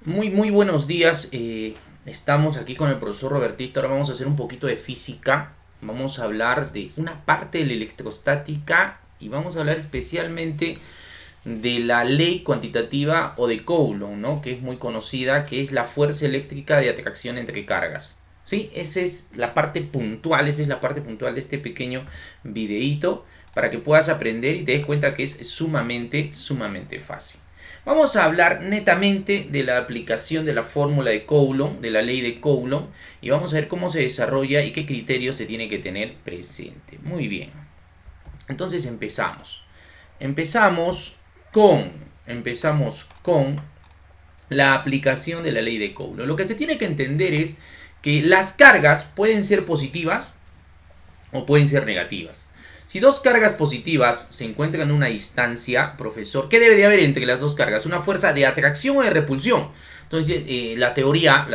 Muy buenos días. Estamos aquí con el profesor Robertito. Ahora vamos a hacer un poquito de física. Vamos a hablar de una parte de la electrostática y vamos a hablar especialmente de la ley cuantitativa o de Coulomb, ¿no? Que es muy conocida, que es la fuerza eléctrica de atracción entre cargas. ¿Sí? Esa es la parte puntual, esa es la parte puntual de este pequeño videíto para que puedas aprender y te des cuenta que es sumamente fácil. Vamos a hablar netamente de la aplicación de la fórmula de Coulomb, de la ley de Coulomb, y vamos a ver cómo se desarrolla y qué criterios se tiene que tener presente. Muy bien. Entonces Empezamos empezamos con la aplicación de la ley de Coulomb. Lo que se tiene que entender es que las cargas pueden ser positivas o pueden ser negativas. Si dos cargas positivas se encuentran en una distancia, profesor, ¿qué debe de haber entre las dos cargas? ¿Una fuerza de atracción o de repulsión? Entonces, la teoría,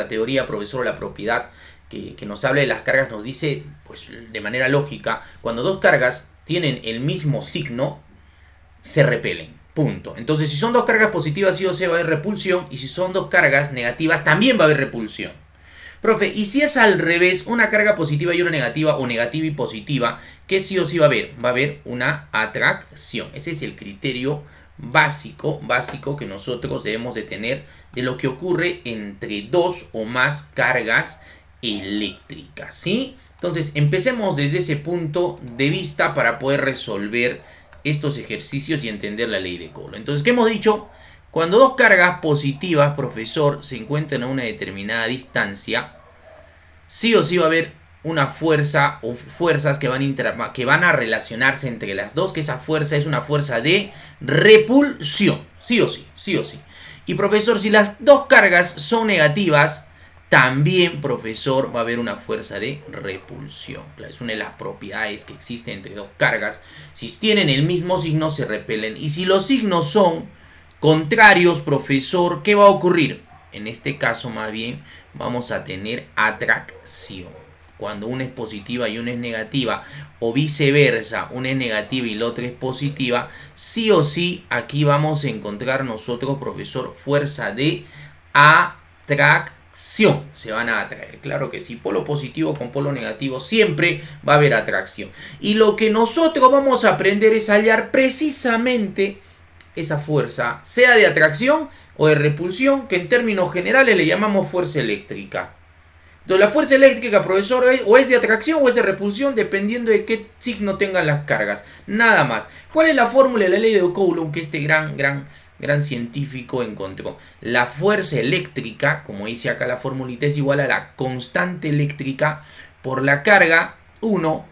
profesor, la propiedad que nos habla de las cargas nos dice, pues de manera lógica, cuando dos cargas tienen el mismo signo, se repelen. Punto. Entonces, si son dos cargas positivas, sí o sí va a haber repulsión, y si son dos cargas negativas, también va a haber repulsión. Profe, ¿y si es al revés, una carga positiva y una negativa, o negativa y positiva, qué sí o sí va a haber? Va a haber una atracción. Ese es el criterio básico que nosotros debemos de tener de lo que ocurre entre dos o más cargas eléctricas, ¿sí? Entonces, empecemos desde ese punto de vista para poder resolver estos ejercicios y entender la ley de Coulomb. Entonces, ¿qué hemos dicho? Cuando dos cargas positivas, profesor, se encuentran a una determinada distancia, sí o sí va a haber una fuerza o fuerzas que van a relacionarse entre las dos, que esa fuerza es una fuerza de repulsión, sí o sí. Y profesor, si las dos cargas son negativas, también, profesor, va a haber una fuerza de repulsión. Es una de las propiedades que existe entre dos cargas. Si tienen el mismo signo, se repelen. Y si los signos son contrarios, profesor, ¿qué va a ocurrir? En este caso, más bien, vamos a tener atracción. Cuando una es positiva y una es negativa, o viceversa, una es negativa y la otra es positiva, sí o sí, aquí vamos a encontrar nosotros, profesor, fuerza de atracción. Se van a atraer, claro que sí, polo positivo con polo negativo siempre va a haber atracción. Y lo que nosotros vamos a aprender es hallar precisamente esa fuerza, sea de atracción o de repulsión, que en términos generales le llamamos fuerza eléctrica. Entonces, la fuerza eléctrica, profesor, o es de atracción o es de repulsión, dependiendo de qué signo tengan las cargas. Nada más. ¿Cuál es la fórmula de la ley de Coulomb que este gran científico encontró? La fuerza eléctrica, como dice acá la formulita, es igual a la constante eléctrica por la carga 1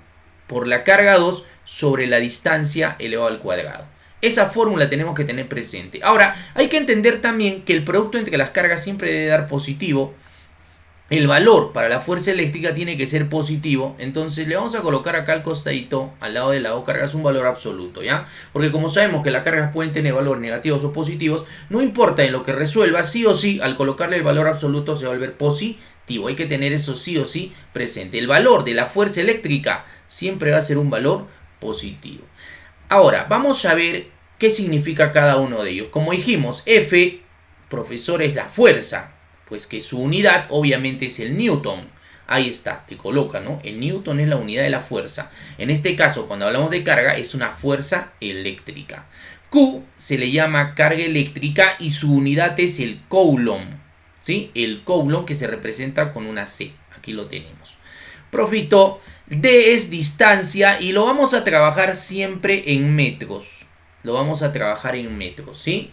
por la carga 2 sobre la distancia elevado al cuadrado. Esa fórmula tenemos que tener presente. Ahora, hay que entender también que el producto entre las cargas siempre debe dar positivo. El valor para la fuerza eléctrica tiene que ser positivo. Entonces le vamos a colocar acá al costadito, al lado de las dos cargas, un valor absoluto, ¿ya? Porque como sabemos que las cargas pueden tener valores negativos o positivos, no importa en lo que resuelva, sí o sí, al colocarle el valor absoluto se va a volver positivo. Hay que tener eso sí o sí presente. El valor de la fuerza eléctrica siempre va a ser un valor positivo. Ahora, vamos a ver qué significa cada uno de ellos. Como dijimos, F, profesor, es la fuerza, pues que su unidad obviamente es el newton. Ahí está, te coloca, ¿no? El newton es la unidad de la fuerza. En este caso, cuando hablamos de carga, es una fuerza eléctrica. Q se le llama carga eléctrica y su unidad es el coulomb, ¿sí? El coulomb, que se representa con una C. Aquí lo tenemos. Profito, D es distancia y lo vamos a trabajar siempre en metros. Lo vamos a trabajar en metros, ¿sí?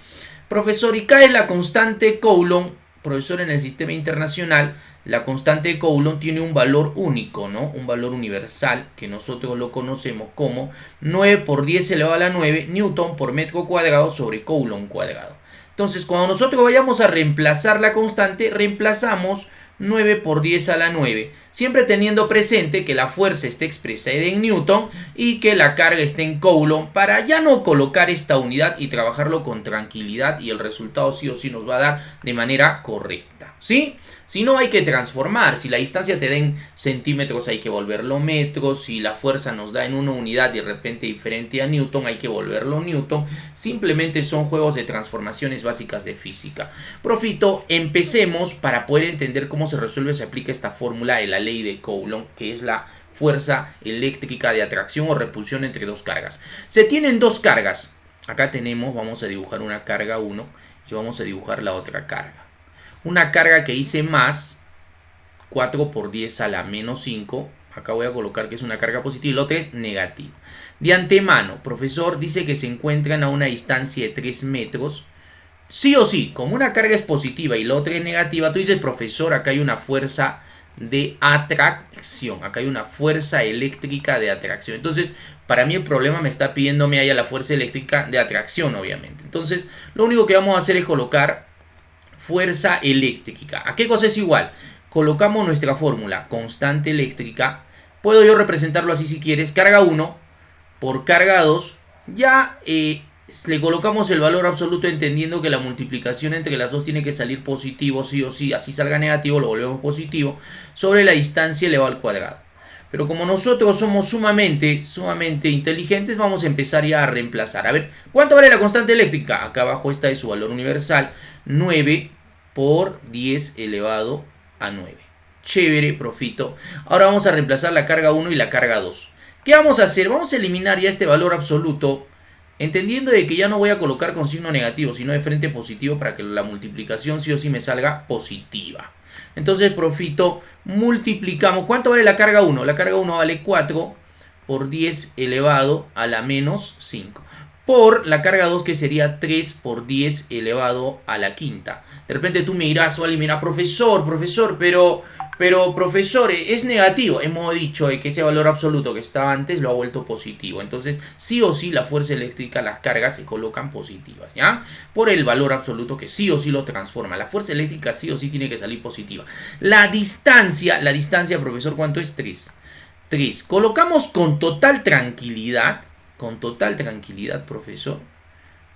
Profesor, y K es la constante Coulomb. Profesor, en el sistema internacional, la constante Coulomb tiene un valor único, ¿no? Un valor universal que nosotros lo conocemos como 9 por 10 elevado a la 9 newton por metro cuadrado sobre Coulomb cuadrado. Entonces, cuando nosotros vayamos a reemplazar la constante, reemplazamos 9 por 10 a la 9. Siempre teniendo presente que la fuerza esté expresada en Newton y que la carga esté en Coulomb, para ya no colocar esta unidad y trabajarlo con tranquilidad, y el resultado sí o sí nos va a dar de manera correcta, ¿sí? Si no, hay que transformar. Si la distancia te da en centímetros, hay que volverlo metros. Si la fuerza nos da en una unidad de repente diferente a Newton, hay que volverlo Newton. Simplemente son juegos de transformaciones básicas de física. Profito, empecemos para poder entender cómo se resuelve, se aplica esta fórmula de la ley de Coulomb, que es la fuerza eléctrica de atracción o repulsión entre dos cargas. Se tienen dos cargas. Acá tenemos, vamos a dibujar una carga 1 y vamos a dibujar la otra carga. Una carga que hice más 4 por 10 a la menos 5. Acá voy a colocar que es una carga positiva y la otra es negativa. De antemano, profesor dice que se encuentran a una distancia de 3 metros. Sí o sí, como una carga es positiva y la otra es negativa, tú dices, profesor, acá hay una fuerza de atracción. Acá hay una fuerza eléctrica de atracción. Entonces, para mí el problema me está pidiéndome haya la fuerza eléctrica de atracción, obviamente. Entonces, lo único que vamos a hacer es colocar fuerza eléctrica. ¿A qué cosa es igual? Colocamos nuestra fórmula, constante eléctrica. Puedo yo representarlo así si quieres. Carga 1 por carga 2. Ya le colocamos el valor absoluto entendiendo que la multiplicación entre las dos tiene que salir positivo sí o sí. Así salga negativo lo volvemos positivo. Sobre la distancia elevado al cuadrado. Pero como nosotros somos sumamente inteligentes, vamos a empezar ya a reemplazar. A ver, ¿cuánto vale la constante eléctrica? Acá abajo está de su valor universal. 9 por 10 elevado a 9. Chévere, profito. Ahora vamos a reemplazar la carga 1 y la carga 2. ¿Qué vamos a hacer? Vamos a eliminar ya este valor absoluto, entendiendo de que ya no voy a colocar con signo negativo, sino de frente positivo, para que la multiplicación sí o sí me salga positiva. Entonces, profito, multiplicamos. ¿Cuánto vale la carga 1? La carga 1 vale 4 por 10 elevado a la menos 5. Por la carga 2, que sería 3 por 10 elevado a la quinta. De repente tú me dirás, Wally, mira, profesor, pero profesor, es negativo. Hemos dicho que ese valor absoluto que estaba antes lo ha vuelto positivo. Entonces, sí o sí, la fuerza eléctrica, las cargas se colocan positivas, ¿ya? Por el valor absoluto que sí o sí lo transforma. La fuerza eléctrica sí o sí tiene que salir positiva. La distancia, profesor, ¿cuánto es? 3. 3. Colocamos con total tranquilidad, profesor,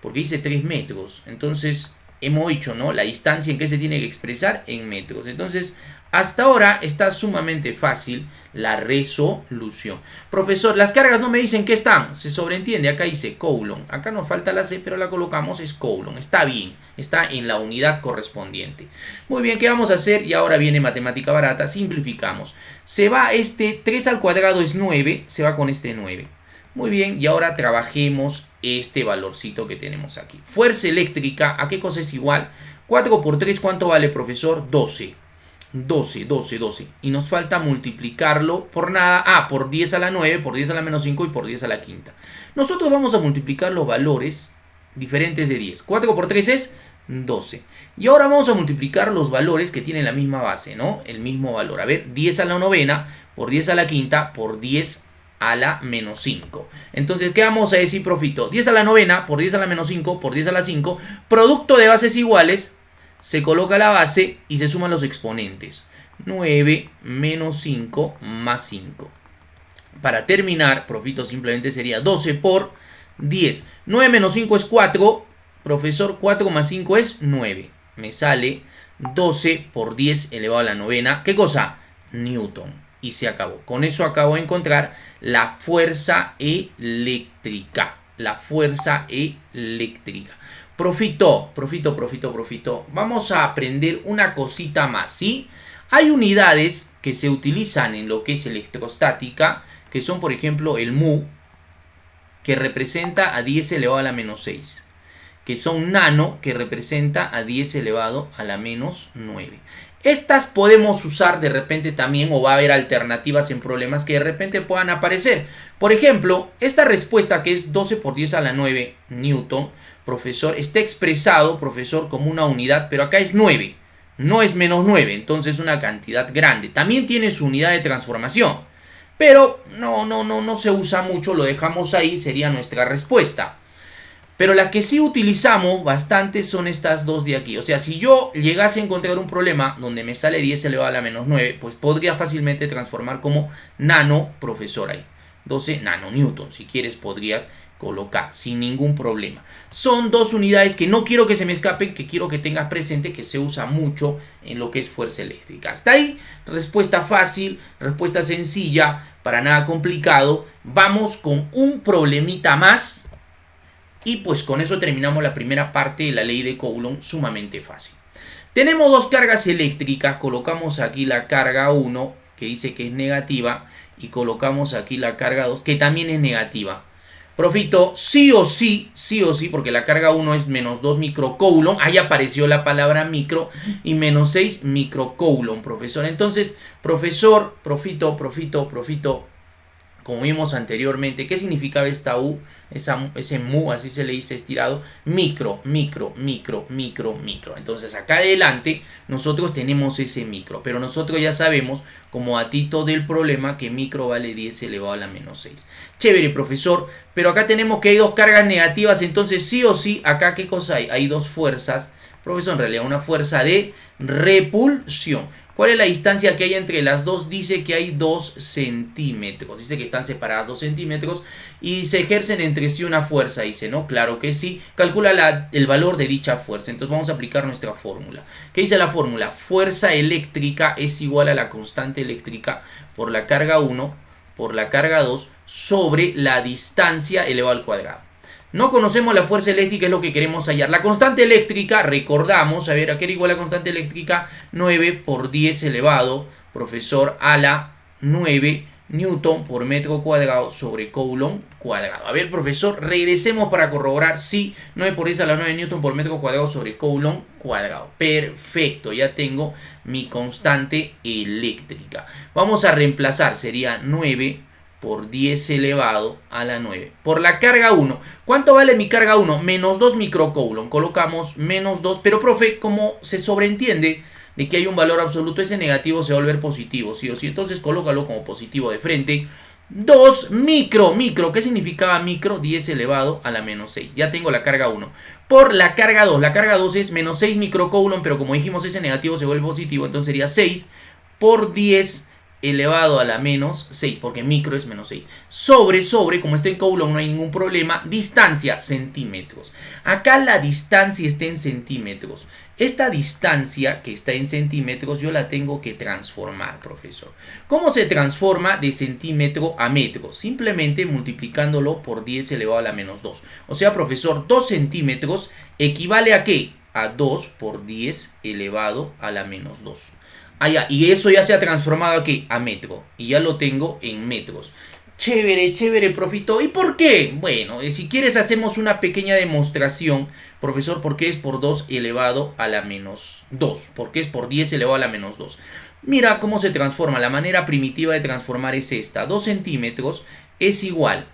porque dice 3 metros. Entonces, hemos dicho, ¿no? La distancia en que se tiene que expresar en metros. Entonces, hasta ahora está sumamente fácil la resolución. Profesor, las cargas no me dicen qué están. Se sobreentiende, acá dice Coulomb. Acá nos falta la C, pero la colocamos, es Coulomb. Está bien, está en la unidad correspondiente. Muy bien, ¿qué vamos a hacer? Y ahora viene matemática barata, simplificamos. Se va 3 al cuadrado es 9, se va con este 9. Muy bien, y ahora trabajemos este valorcito que tenemos aquí. Fuerza eléctrica, ¿a qué cosa es igual? 4 por 3, ¿cuánto vale, profesor? 12. 12. Y nos falta multiplicarlo por nada. Por 10 a la 9, por 10 a la menos 5 y por 10 a la quinta. Nosotros vamos a multiplicar los valores diferentes de 10. 4 por 3 es 12. Y ahora vamos a multiplicar los valores que tienen la misma base, ¿no? El mismo valor. A ver, 10 a la novena por 10 a la quinta por 10 a la menos 5. Entonces, ¿qué vamos a decir, profito? 10 a la novena por 10 a la menos 5 por 10 a la 5. Producto de bases iguales. Se coloca la base y se suman los exponentes. 9 menos 5 más 5. Para terminar, profito simplemente sería 12 por 10. 9 menos 5 es 4. Profesor, 4 más 5 es 9. Me sale 12 por 10 elevado a la novena. ¿Qué cosa? Newton. Y se acabó. Con eso acabo de encontrar la fuerza eléctrica. La fuerza eléctrica. Profito. Vamos a aprender una cosita más, ¿sí? Hay unidades que se utilizan en lo que es electrostática, que son, por ejemplo, el mu, que representa a 10 elevado a la menos 6. Que son nano, que representa a 10 elevado a la menos 9. Estas podemos usar de repente también, o va a haber alternativas en problemas que de repente puedan aparecer. Por ejemplo, esta respuesta que es 12 por 10 a la 9 Newton, profesor, está expresado, profesor, como una unidad, pero acá es 9, no es menos 9, entonces una cantidad grande. También tiene su unidad de transformación, pero no se usa mucho, lo dejamos ahí, sería nuestra respuesta. Pero las que sí utilizamos bastante son estas dos de aquí. O sea, si yo llegase a encontrar un problema donde me sale 10 elevado a la menos 9, pues podría fácilmente transformar como nano, profesor, ahí. 12 nanonewton. Si quieres podrías colocar sin ningún problema. Son dos unidades que no quiero que se me escapen, que quiero que tengas presente que se usa mucho en lo que es fuerza eléctrica. Hasta ahí, respuesta fácil, respuesta sencilla, para nada complicado. Vamos con un problemita más. Y pues con eso terminamos la primera parte de la ley de Coulomb, sumamente fácil. Tenemos dos cargas eléctricas, colocamos aquí la carga 1, que dice que es negativa, y colocamos aquí la carga 2, que también es negativa. Profito, sí o sí, porque la carga 1 es menos 2 microcoulomb, ahí apareció la palabra micro, y menos 6 microcoulomb, profesor. Entonces, profesor, profito, como vimos anteriormente, ¿qué significaba esta U? Ese mu, así se le dice estirado, micro. Entonces acá adelante nosotros tenemos ese micro, pero nosotros ya sabemos, como datito del problema, que micro vale 10 elevado a la menos 6. Chévere, profesor, pero acá tenemos que hay dos cargas negativas, entonces sí o sí, acá ¿qué cosa hay? Hay dos fuerzas, profesor, en realidad una fuerza de repulsión. ¿Cuál es la distancia que hay entre las dos? Dice que hay 2 centímetros. Dice que están separadas 2 centímetros y se ejercen entre sí una fuerza. Dice, ¿no? Claro que sí. Calcula el valor de dicha fuerza. Entonces vamos a aplicar nuestra fórmula. ¿Qué dice la fórmula? Fuerza eléctrica es igual a la constante eléctrica por la carga 1 por la carga 2 sobre la distancia elevado al cuadrado. No conocemos la fuerza eléctrica, es lo que queremos hallar. La constante eléctrica, recordamos, a ver, ¿a qué era igual la constante eléctrica? 9 por 10 elevado, profesor, a la 9 newton por metro cuadrado sobre coulomb cuadrado. A ver, profesor, regresemos para corroborar. Sí, 9 por 10 a la 9 newton por metro cuadrado sobre coulomb cuadrado. Perfecto, ya tengo mi constante eléctrica. Vamos a reemplazar, sería 9 por 10 elevado a la 9 por la carga 1. ¿Cuánto vale mi carga 1? Menos 2 microcoulomb. Colocamos menos 2, pero profe, como se sobreentiende de que hay un valor absoluto, ese negativo se va a volver positivo, sí o sí. Entonces colócalo como positivo de frente. 2 micro, ¿qué significaba micro? 10 elevado a la menos 6. Ya tengo la carga 1 por la carga 2. La carga 2 es menos 6 microcoulomb, pero como dijimos ese negativo se vuelve positivo, entonces sería 6 por 10 elevado a la menos 6, porque micro es menos 6. Sobre, como está en coulomb no hay ningún problema. Distancia, centímetros. Acá la distancia está en centímetros. Esta distancia que está en centímetros yo la tengo que transformar, profesor. ¿Cómo se transforma de centímetro a metro? Simplemente multiplicándolo por 10 elevado a la menos 2. O sea, profesor, 2 centímetros equivale a ¿qué? A 2 por 10 elevado a la menos 2. Y eso ya se ha transformado aquí a metro. Y ya lo tengo en metros. Chévere, profito. ¿Y por qué? Bueno, si quieres hacemos una pequeña demostración, profesor, porque es por 2 elevado a la menos 2. Porque es por 10 elevado a la menos 2. Mira cómo se transforma. La manera primitiva de transformar es esta. 2 centímetros es igual,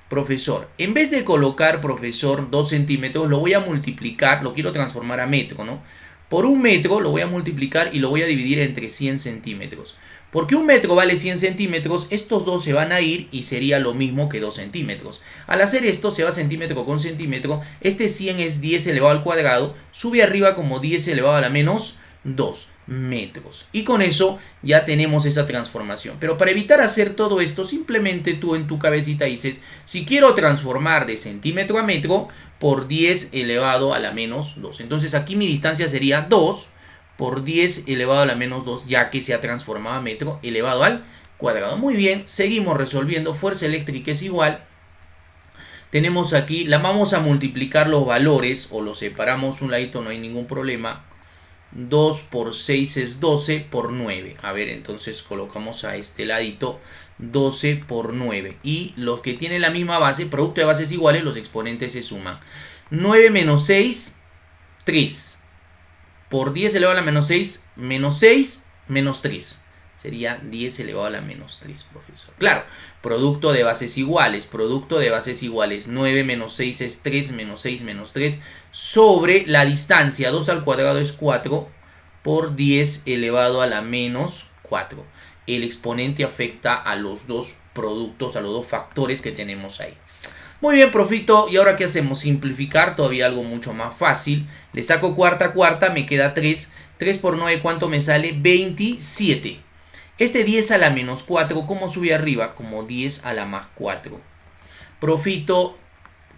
profesor. En vez de colocar, profesor, 2 centímetros, lo voy a multiplicar. Lo quiero transformar a metro, ¿no? Por un metro lo voy a multiplicar y lo voy a dividir entre 100 centímetros. Porque un metro vale 100 centímetros, estos dos se van a ir y sería lo mismo que 2 centímetros. Al hacer esto se va centímetro con centímetro, este 100 es 10 elevado al cuadrado, sube arriba como 10 elevado a la menos 2 metros. Y con eso ya tenemos esa transformación. Pero para evitar hacer todo esto, simplemente tú en tu cabecita dices, si quiero transformar de centímetro a metro, por 10 elevado a la menos 2. Entonces aquí mi distancia sería 2 por 10 elevado a la menos 2, ya que se ha transformado a metro elevado al cuadrado. Muy bien, seguimos resolviendo. Fuerza eléctrica es igual. Tenemos aquí, la vamos a multiplicar los valores o los separamos un ladito, no hay ningún problema. 2 por 6 es 12 por 9. A ver, entonces colocamos a este ladito 12 por 9. Y los que tienen la misma base, producto de bases iguales, los exponentes se suman. 9 menos 6, 3. Por 10 elevado a la menos 6, menos 3. Sería 10 elevado a la menos 3, profesor. Claro, producto de bases iguales. 9 menos 6 es 3, menos 6 menos 3. Sobre la distancia, 2 al cuadrado es 4 por 10 elevado a la menos 4. El exponente afecta a los dos productos, a los dos factores que tenemos ahí. Muy bien, profito. ¿Y ahora qué hacemos? Simplificar todavía algo mucho más fácil. Le saco cuarta, me queda 3. 3 por 9, ¿cuánto me sale? 27. Este 10 a la menos 4, ¿cómo sube arriba? Como 10 a la más 4. Profito.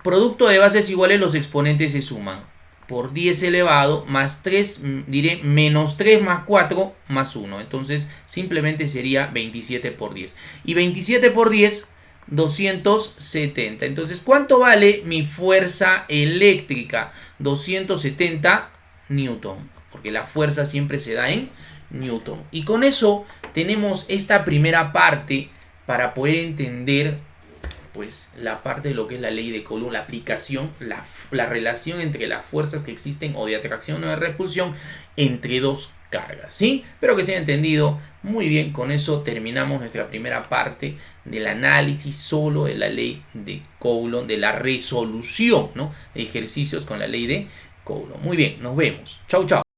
Producto de bases iguales, los exponentes se suman. Por 10 elevado más 3, diré menos 3 más 4 más 1. Entonces simplemente sería 27 por 10. Y 27 por 10, 270. Entonces, ¿cuánto vale mi fuerza eléctrica? 270 newton. Porque la fuerza siempre se da en newton. Y con eso tenemos esta primera parte para poder entender pues la parte de lo que es la ley de Coulomb, la aplicación, la relación entre las fuerzas que existen o de atracción o de repulsión entre dos cargas, ¿sí? Espero que se haya entendido muy bien. Con eso terminamos nuestra primera parte del análisis solo de la ley de Coulomb, de la resolución, ¿no?, de ejercicios con la ley de Coulomb. Muy bien, nos vemos. Chau, chau.